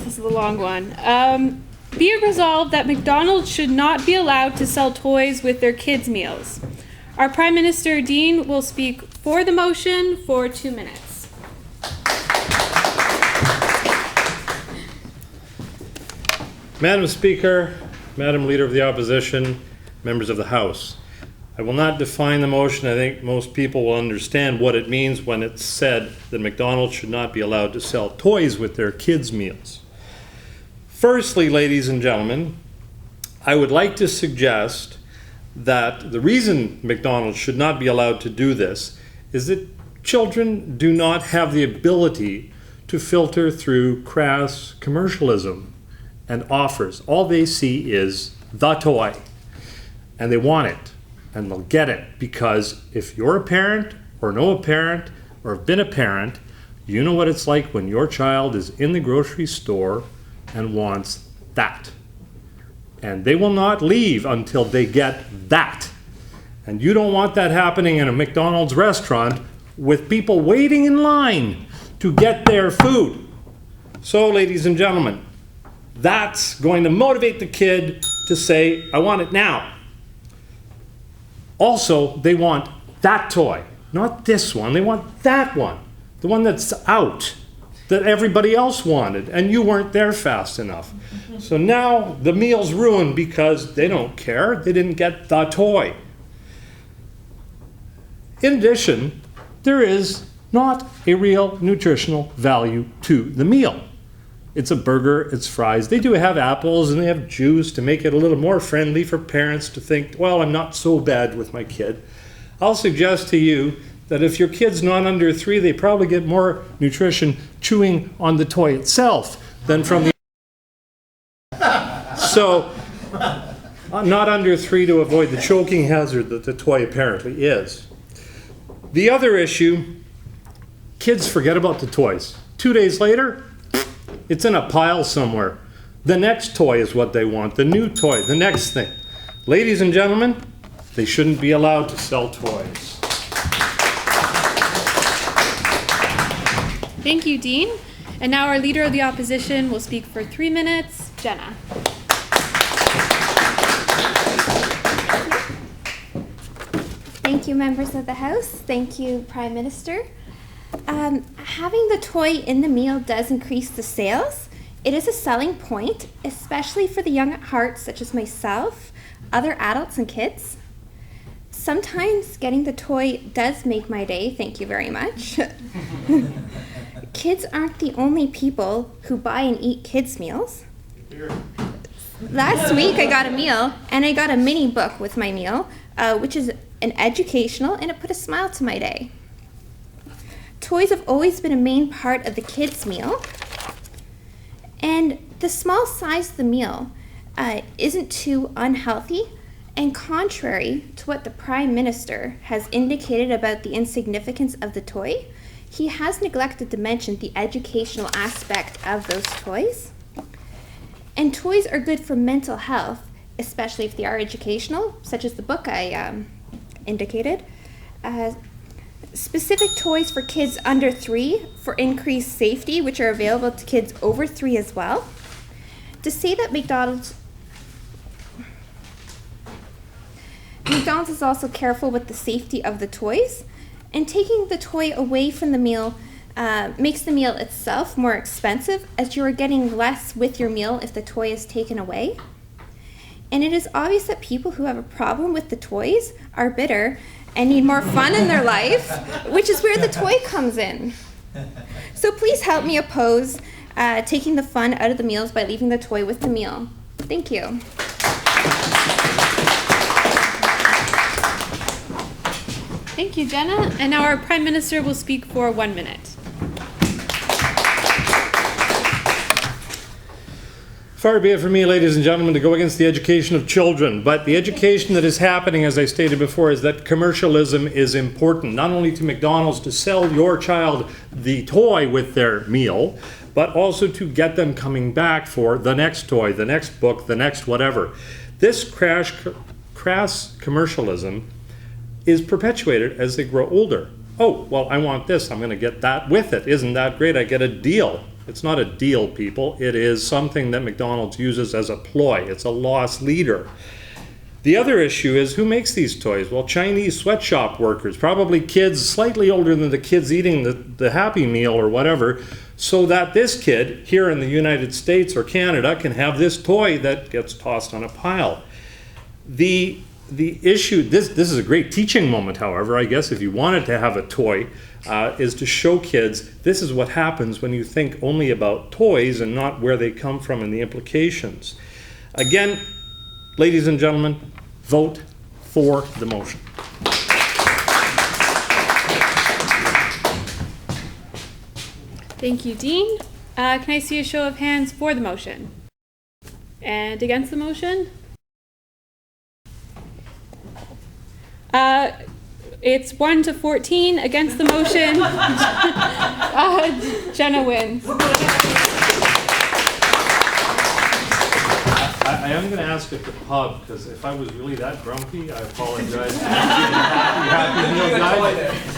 this is the long one. Be it resolved that McDonald's should not be allowed to sell toys with their kids' meals. Our Prime Minister, Dean, will speak for the motion for 2 minutes. Madam Speaker, Madam Leader of the Opposition, members of the House, I will not define the motion. I think most people will understand what it means when it's said that McDonald's should not be allowed to sell toys with their kids' meals. Firstly, ladies and gentlemen, I would like to suggest that the reason McDonald's should not be allowed to do this is that children do not have the ability to filter through crass commercialism and offers. All they see is the toy, and they want it. And they'll get it because if you're a parent or know a parent or have been a parent, you know what it's like when your child is in the grocery store and wants that. And they will not leave until they get that. And you don't want that happening in a McDonald's restaurant with people waiting in line to get their food. So, ladies and gentlemen, that's going to motivate the kid to say, I want it now. Also, they want that toy, not this one. They want that one, the one that's out, that everybody else wanted, and you weren't there fast enough. So now the meal's ruined because they don't care. They didn't get the toy. In addition, there is not a real nutritional value to the meal. It's a burger, it's fries. They do have apples and they have juice to make it a little more friendly for parents to think, well, I'm not so bad with my kid. I'll suggest to you that if your kid's not under 3, they probably get more nutrition chewing on the toy itself than from the... So, not under 3 to avoid the choking hazard that the toy apparently is. The other issue, kids forget about the toys. 2 days later, it's in a pile somewhere. The next toy is what they want, the new toy, the next thing. Ladies and gentlemen, they shouldn't be allowed to sell toys. Thank you, Dean. And now our Leader of the Opposition will speak for 3 minutes, Jenna. Thank you, members of the House. Thank you, Prime Minister. Having the toy in the meal does increase the sales. It is a selling point, especially for the young at heart, such as myself, other adults and kids. Sometimes getting the toy does make my day, thank you very much. Kids aren't the only people who buy and eat kids' meals. Last week I got a meal, and I got a mini book with my meal, which is an educational, and it put a smile to my day. Toys have always been a main part of the kids' meal, and the small size of the meal isn't too unhealthy, and contrary to what the Prime Minister has indicated about the insignificance of the toy, he has neglected to mention the educational aspect of those toys. And toys are good for mental health, especially if they are educational, such as the book I indicated. Specific toys for kids under 3 for increased safety, which are available to kids over 3 as well. To say that McDonald's is also careful with the safety of the toys, and taking the toy away from the meal makes the meal itself more expensive, as you are getting less with your meal if the toy is taken away. And it is obvious that people who have a problem with the toys are bitter and need more fun in their life, which is where the toy comes in. So please help me oppose taking the fun out of the meals by leaving the toy with the meal. Thank you. Thank you, Jenna. And now our Prime Minister will speak for 1 minute. Far be it from me, ladies and gentlemen, to go against the education of children, but the education that is happening, as I stated before, is that commercialism is important, not only to McDonald's to sell your child the toy with their meal, but also to get them coming back for the next toy, the next book, the next whatever. This crass commercialism is perpetuated as they grow older. Oh, well, I want this. I'm going to get that with it. Isn't that great? I get a deal. It's not a deal, people. It is something that McDonald's uses as a ploy. It's a loss leader. The other issue is who makes these toys? Well, Chinese sweatshop workers, probably kids slightly older than the kids eating the Happy Meal or whatever, so that this kid here in the United States or Canada can have this toy that gets tossed on a pile. The issue, this is a great teaching moment, however, I guess, if you wanted to have a toy, is to show kids this is what happens when you think only about toys and not where they come from and the implications. Again, ladies and gentlemen, vote for the motion. Thank you, Dean. Can I see a show of hands for the motion? And against the motion? It's 1 to 14 against the motion. Jenna wins. I am going to ask at the pub, because if I was really that grumpy, I apologize. Happy Meal guy.